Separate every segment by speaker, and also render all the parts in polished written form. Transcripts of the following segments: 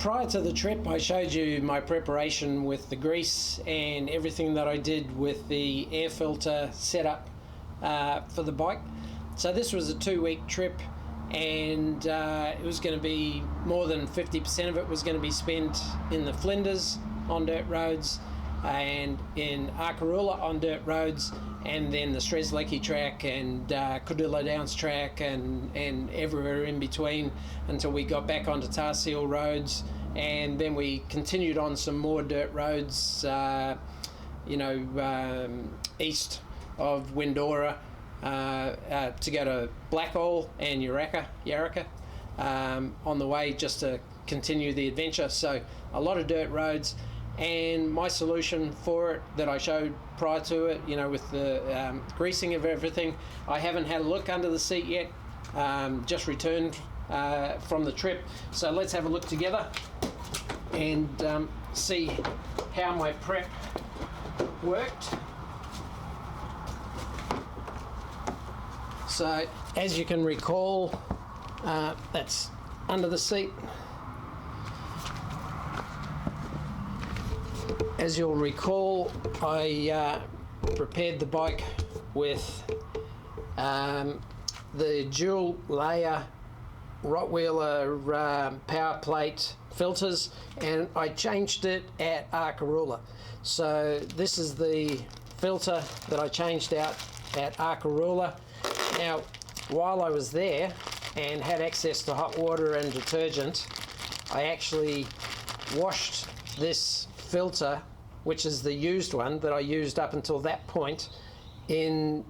Speaker 1: Prior to the trip, I showed you my preparation with the grease and everything that I did with the air filter setup for the bike. So this was a 2-week trip, and it was going to be more than 50% of it was going to be spent in the Flinders on dirt roads, and in Arkaroola on dirt roads, and then the Strzelecki track and Cordilla Downs track and everywhere in between until we got back onto tar seal roads, and then we continued on some more dirt roads, east of Windora to go to Blackall and Yarraka on the way, just to continue the adventure. So a lot of dirt roads. And my solution for it that I showed prior to it, with the greasing of everything, I haven't had a look under the seat yet, just returned from the trip. So let's have a look together and see how my prep worked. So as you can recall, that's under the seat. As you'll recall, I prepared the bike with the dual layer Rottweiler Powerplate filters, and I changed it at Arkaroola. So this is the filter that I changed out at Arkaroola. Now, while I was there and had access to hot water and detergent, I actually washed this filter, which is the used one that I used up until that point, in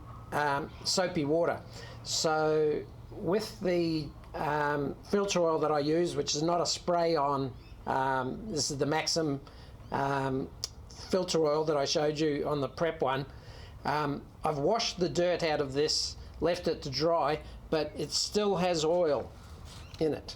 Speaker 1: soapy water. So with the filter oil that I use, which is not a spray on, this is the Maxim filter oil that I showed you on the prep one, I've washed the dirt out of this, left it to dry, but it still has oil in it.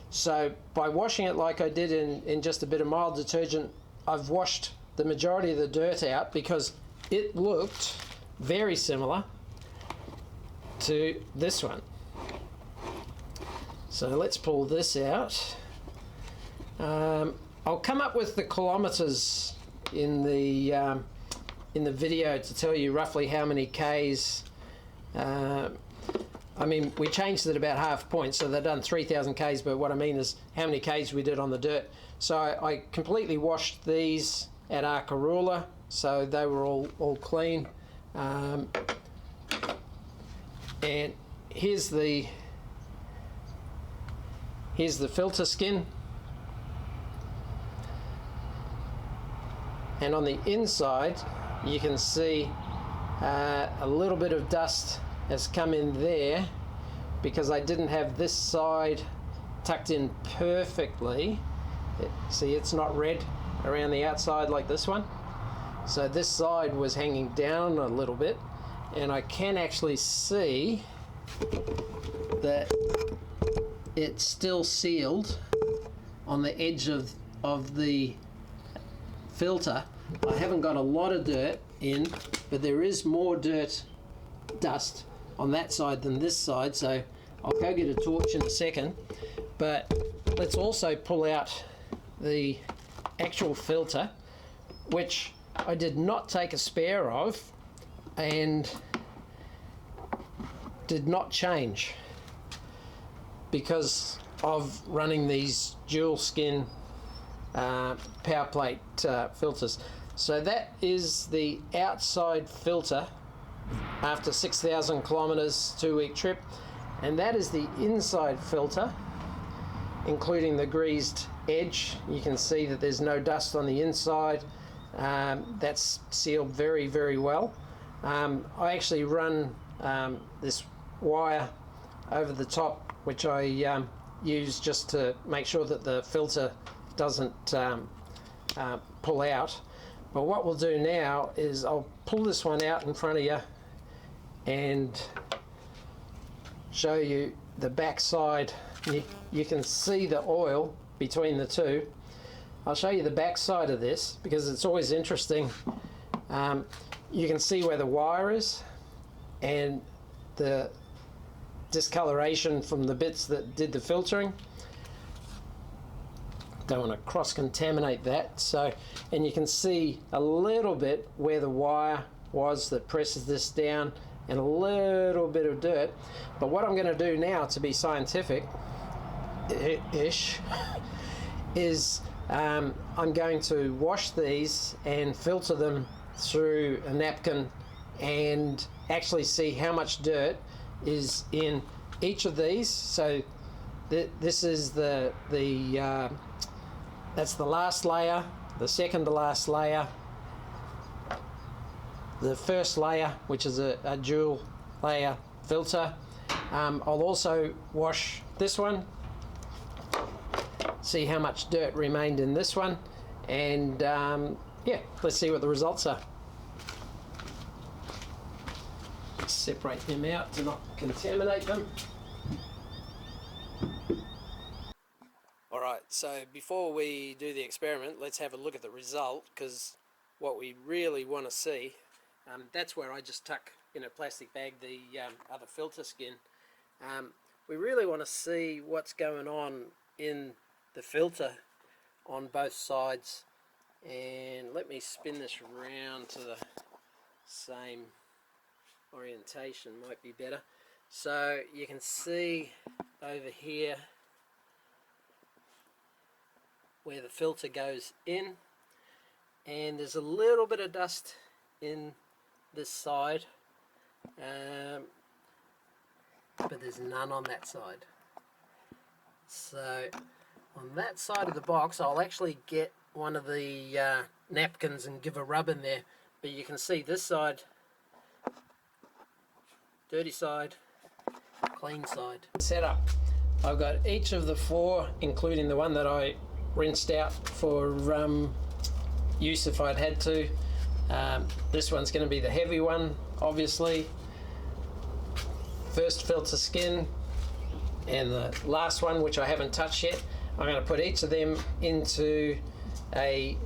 Speaker 1: So by washing it like I did in just a bit of mild detergent, I've washed the majority of the dirt out, because it looked very similar to this one. So let's pull this out. I'll come up with the kilometers in the video to tell you roughly how many Ks. We changed it about half point, so they've done 3,000 Ks, but what I mean is how many Ks we did on the dirt. So I completely washed these at Arkaroola, so they were all clean. And here's the filter skin. And on the inside, you can see a little bit of dust has come in there because I didn't have this side tucked in perfectly. See, it's not red around the outside like this one. So this side was hanging down a little bit, and I can actually see that it's still sealed on the edge of the filter. I haven't got a lot of dirt in, but there is more dust on that side than this side, so I'll go get a torch in a second. But let's also pull out the actual filter, which I did not take a spare of and did not change because of running these dual skin Powerplate filters. So that is the outside filter after 6,000 kilometers, 2-week trip, and that is the inside filter, including the greased edge. You can see that there's no dust on the inside. That's sealed very, very well. I actually run this wire over the top, which I use just to make sure that the filter doesn't pull out. But what we'll do now is I'll pull this one out in front of you and show you the back side. You can see the oil between the two. I'll show you the back side of this because it's always interesting. You can see where the wire is and the discoloration from the bits that did the filtering. don't want to cross-contaminate that. So, and you can see a little bit where the wire was that presses this down, and a little bit of dirt. But what I'm going to do now, to be scientific-ish, is I'm going to wash these and filter them through a napkin and actually see how much dirt is in each of these. So this is that's the last layer, the second to last layer, the first layer, which is a dual layer filter. I'll also wash this one, see how much dirt remained in this one, and yeah, let's see what the results are. Separate them out to not contaminate them. Alright, so before we do the experiment, let's have a look at the result, because what we really want to see, that's where I just tuck in a plastic bag the other filter skin. We really want to see what's going on in the filter on both sides, and let me spin this around to the same orientation, might be better. So you can see over here where the filter goes in, and there's a little bit of dust in this side, but there's none on that side. So on that side of the box, I'll actually get one of the napkins and give a rub in there, but you can see this side, dirty side, clean side. Setup. I've got each of the four, including the one that I rinsed out for use if I'd had to. This one's going to be the heavy one, obviously. First filter skin, and the last one, which I haven't touched yet. I'm going to put each of them into a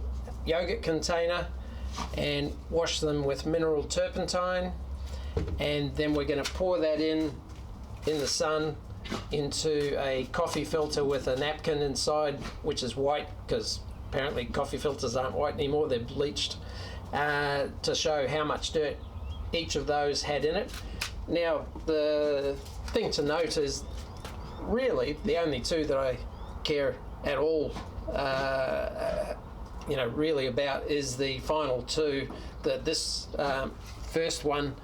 Speaker 1: yogurt container and wash them with mineral turpentine, and then we're going to pour that in the sun into a coffee filter with a napkin inside, which is white, because apparently coffee filters aren't white anymore, they're bleached, to show how much dirt each of those had in it. Now, the thing to note is really the only two that I care at all really about is the final two. That this first one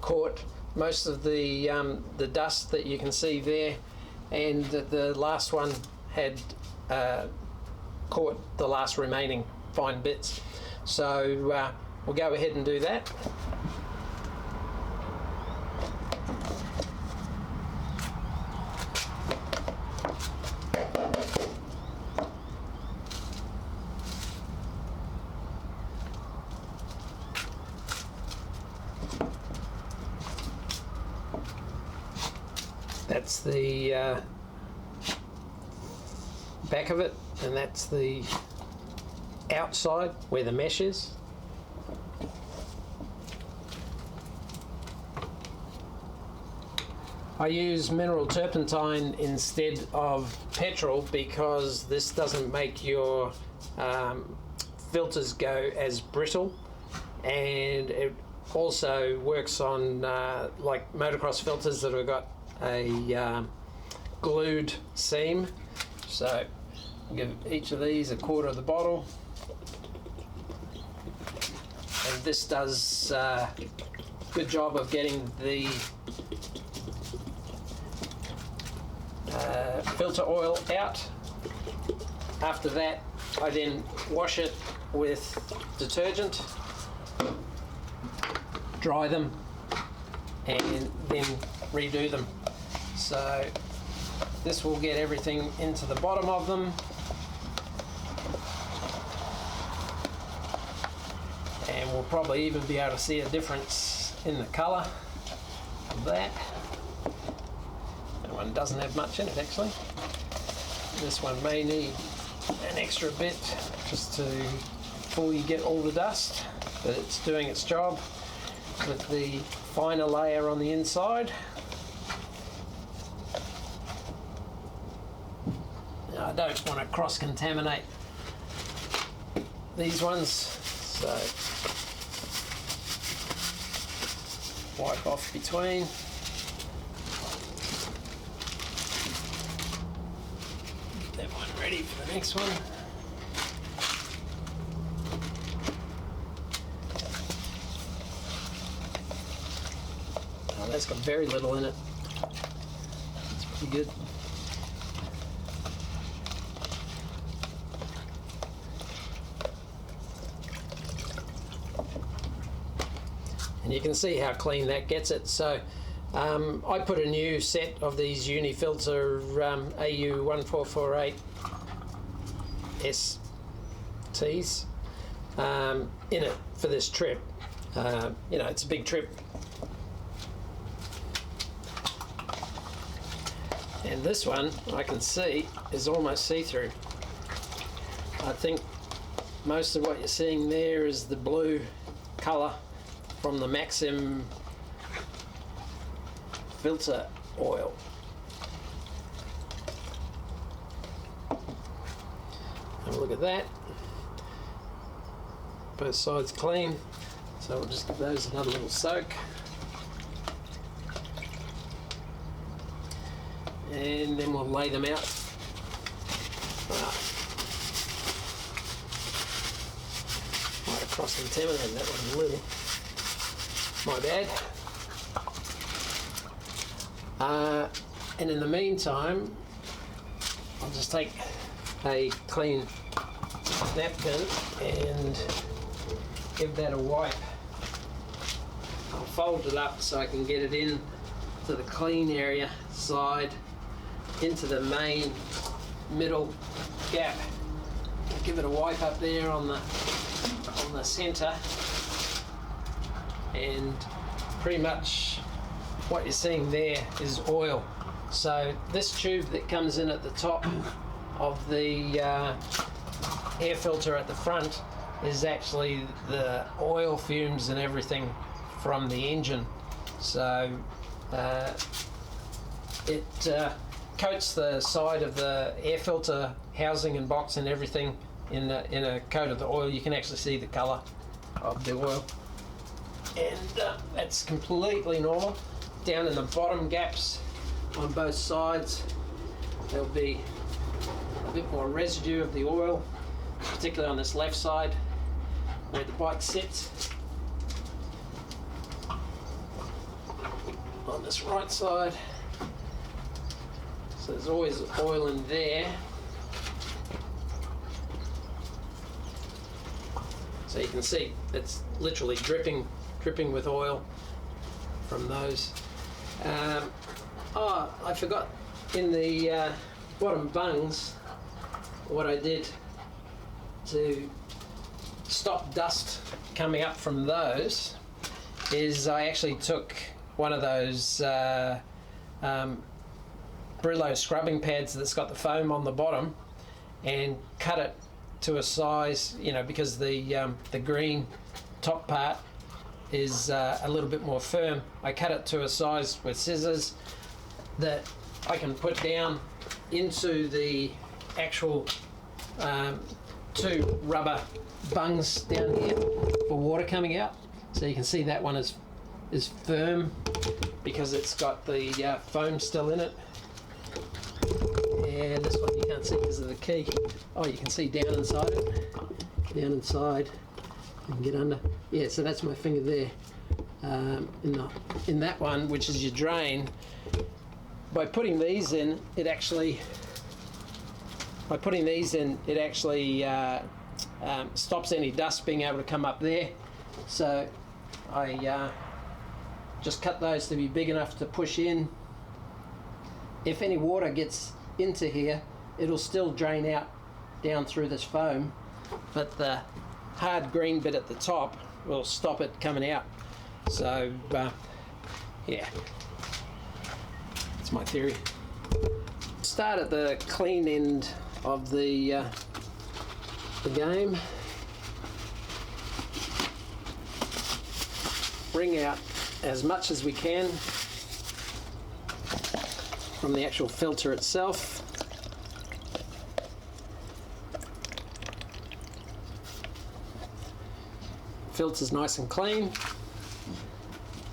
Speaker 1: caught most of the dust that you can see there, and the last one had caught the last remaining fine bits. So we'll go ahead and do that. That's the back of it, and that's the outside where the mesh is. I use mineral turpentine instead of petrol because this doesn't make your filters go as brittle, and it also works on like motocross filters that have got a glued seam. So I'll give each of these a quarter of the bottle, and this does a good job of getting the filter oil out. After that, I then wash it with detergent, dry them, and then redo them. So this will get everything into the bottom of them, and we'll probably even be able to see a difference in the colour of that. That one doesn't have much in it actually. This one may need an extra bit just to fully get all the dust, but it's doing its job with the finer layer on the inside. I I don't want to cross-contaminate these ones, so wipe off between. That one ready for the next one. Oh, that's got very little in it. It's pretty good. And you can see how clean that gets it. So I put a new set of these Uni-filter AU1448 STs in it for this trip. You know, it's a big trip. And this one, I can see, is almost see-through. I think most of what you're seeing there is the blue colour from the Maxim filter oil. Have a look at that. Both sides clean, so we'll just give those another little soak. And then we'll lay them out. Might have cross-contaminated that one a little. My bad. And in the meantime, I'll just take a clean napkin and give that a wipe. I'll fold it up so I can get it in to the clean area side into the main middle gap. I'll give it a wipe up there on the center, and pretty much what you're seeing there is oil. So this tube that comes in at the top of the air filter at the front is actually the oil fumes and everything from the engine. So it coats the side of the air filter housing and box and everything in a coat of the oil. You can actually see the colour of the oil, and that's completely normal. Down in the bottom gaps on both sides, there'll be a bit more residue of the oil, particularly on this left side where the bike sits. On this right side, so there's always oil in there. So you can see it's literally dripping with oil from those. Oh, I forgot, in the bottom bungs, what I did to stop dust coming up from those is I actually took one of those Brillo scrubbing pads that's got the foam on the bottom and cut it to a size, you know, because the green top part is a little bit more firm. I cut it to a size with scissors that I can put down into the actual two rubber bungs down here for water coming out. So you can see that one is firm because it's got the foam still in it. And this one you can't see because of the key. Oh, you can see down inside it. Down inside. You can get under. Yeah, so that's my finger there. In that one, which is your drain, by putting these in, it actually stops any dust being able to come up there. So I just cut those to be big enough to push in. If any water gets into here, it'll still drain out down through this foam, but the hard green bit at the top will stop it coming out. So yeah, that's my theory. Start at the clean end of the game. Wring out as much as we can from the actual filter itself. filter's nice and clean.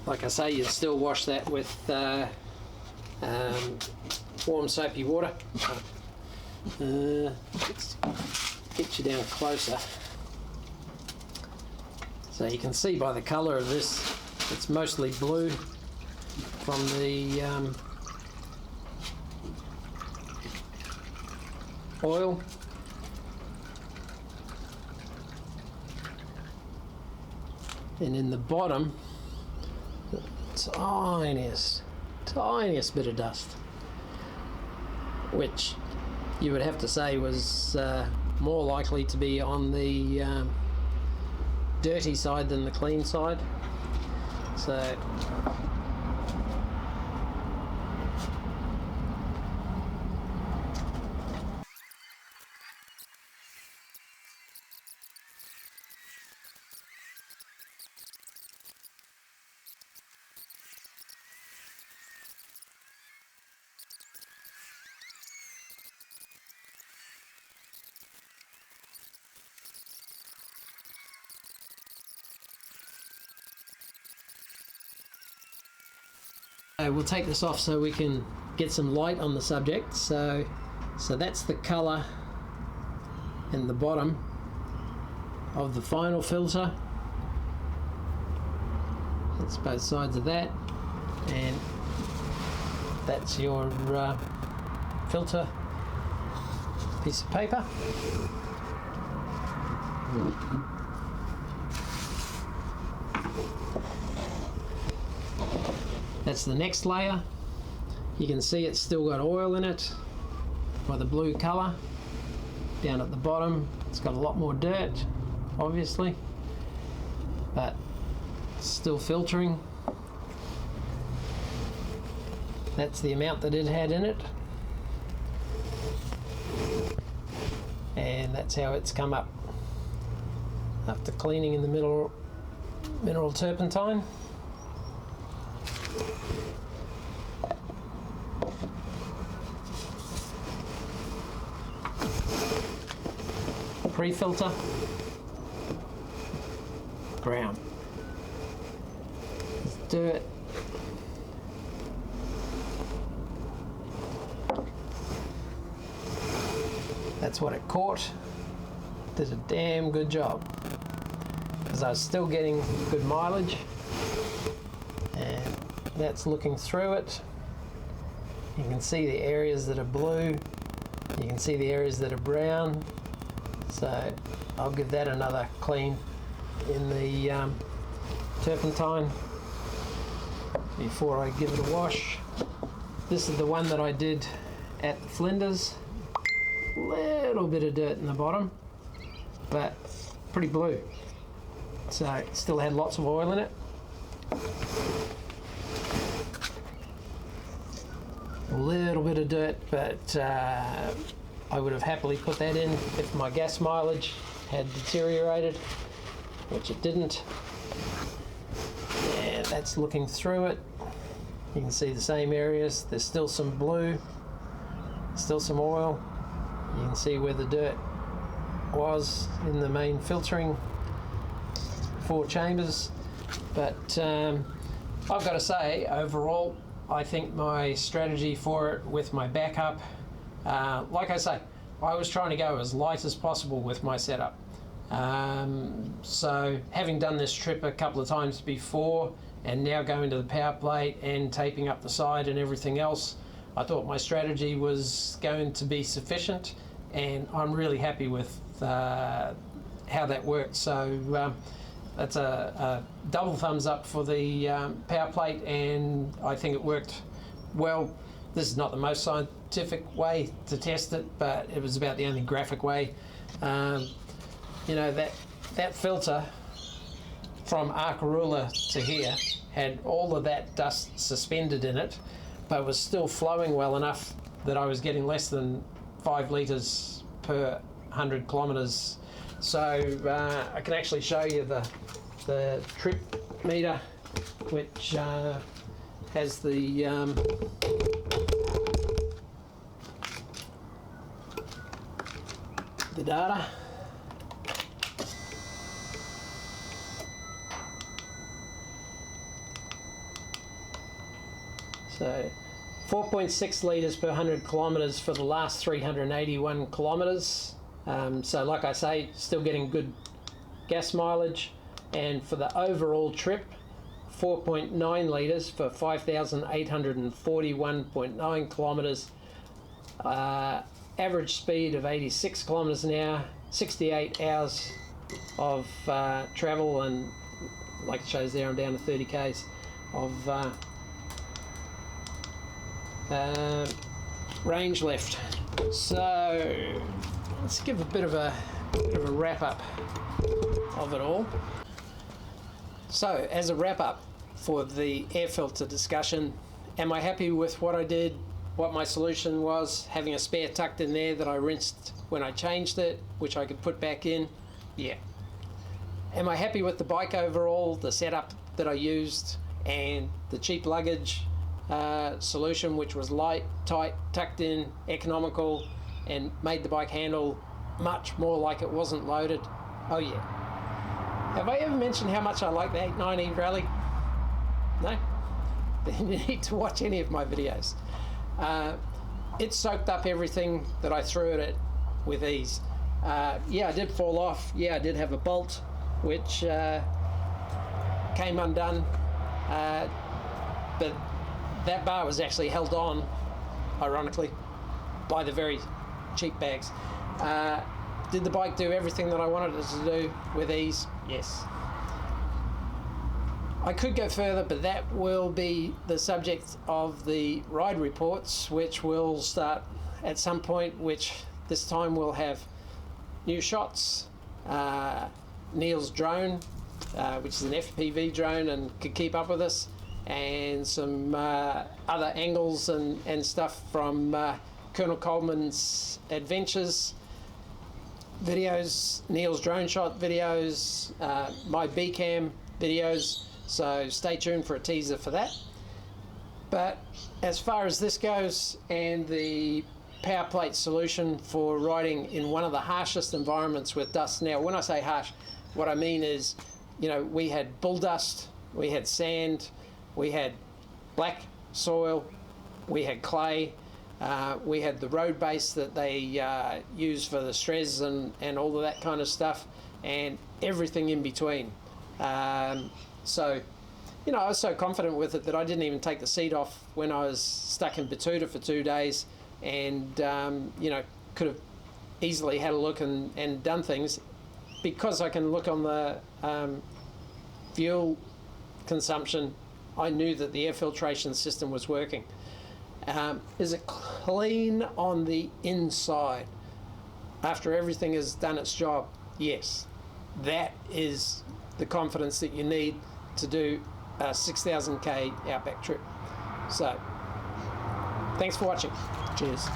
Speaker 1: Like I say, you'd still wash that with warm soapy water. Let's get you down closer. So you can see by the colour of this, it's mostly blue from the oil. And in the bottom, tiniest bit of dust, which you would have to say was more likely to be on the dirty side than the clean side. So we'll take this off so we can get some light on the subject. So that's the colour in the bottom of the final filter. That's both sides of that, and that's your filter piece of paper. That's the next layer. You can see it's still got oil in it by the blue colour. Down at the bottom, it's got a lot more dirt, obviously, but it's still filtering. That's the amount that it had in it, and that's how it's come up after cleaning in the mineral turpentine. Pre-filter, brown. Let's do it. That's what it caught. Did a damn good job, because I was still getting good mileage, and that's looking through it. You can see the areas that are blue, you can see the areas that are brown. So I'll give that another clean in the turpentine before I give it a wash. This is the one that I did at the Flinders. Little bit of dirt in the bottom, but pretty blue. So it still had lots of oil in it. A little bit of dirt, but I would have happily put that in if my gas mileage had deteriorated, which it didn't. And that's looking through it. You can see the same areas. There's still some blue, still some oil. You can see where the dirt was in the main filtering 4 chambers. But I've got to say, overall, I think my strategy for it with my backup, like I say, I was trying to go as light as possible with my setup. So having done this trip a couple of times before, and now going to the Powerplate and taping up the side and everything else, I thought my strategy was going to be sufficient, and I'm really happy with how that worked. So that's a double thumbs up for the Powerplate, and I think it worked well. This is not the most scientific way to test it, but it was about the only graphic way. You know, that filter from Airbox to here had all of that dust suspended in it, but was still flowing well enough that I was getting less than 5 litres per 100 kilometres. So I can actually show you the trip meter, which has the data. So 4.6 litres per 100 kilometres for the last 381 kilometres. So like I say, still getting good gas mileage. And for the overall trip, 4.9 litres for 5,841.9 kilometres. Average speed of 86 kilometres an hour, 68 hours of travel, and like it shows there, I'm down to 30 k's of range left. So let's give a bit of a wrap up of it all. So as a wrap up for the air filter discussion, am I happy with what I did, what my solution was, having a spare tucked in there that I rinsed when I changed it, which I could put back in? Yeah. Am I happy with the bike overall, the setup that I used, and the cheap luggage solution, which was light, tight, tucked in, economical, and made the bike handle much more like it wasn't loaded? Oh yeah. Have I ever mentioned how much I like the 890 Rally? No? Then you need to watch any of my videos. It soaked up everything that I threw at it with ease. Yeah, I did fall off. Yeah, I did have a bolt which came undone, but that bar was actually held on, ironically, by the very cheap bags. Did the bike do everything that I wanted it to do with ease? Yes. I could go further, but that will be the subject of the ride reports, which will start at some point, which this time we'll have new shots, Neil's drone, which is an FPV drone and could keep up with us, and some other angles and stuff from Colonel Coleman's adventures videos, Neil's drone shot videos, my B-cam videos, so stay tuned for a teaser for that. But as far as this goes, and the Powerplate solution for riding in one of the harshest environments with dust. Now, when I say harsh, what I mean is, you know, we had bull dust, we had sand, we had black soil, we had clay, we had the road base that they use for the stress and all of that kind of stuff, and everything in between. So, you know, I was so confident with it that I didn't even take the seat off when I was stuck in Batuta for 2 days, and, you know, could have easily had a look and done things, because I can look on the fuel consumption. I knew that the air filtration system was working. Is it clean on the inside after everything has done its job? Yes. That is the confidence that you need to do a 6,000k Outback trip. So, thanks for watching. Cheers.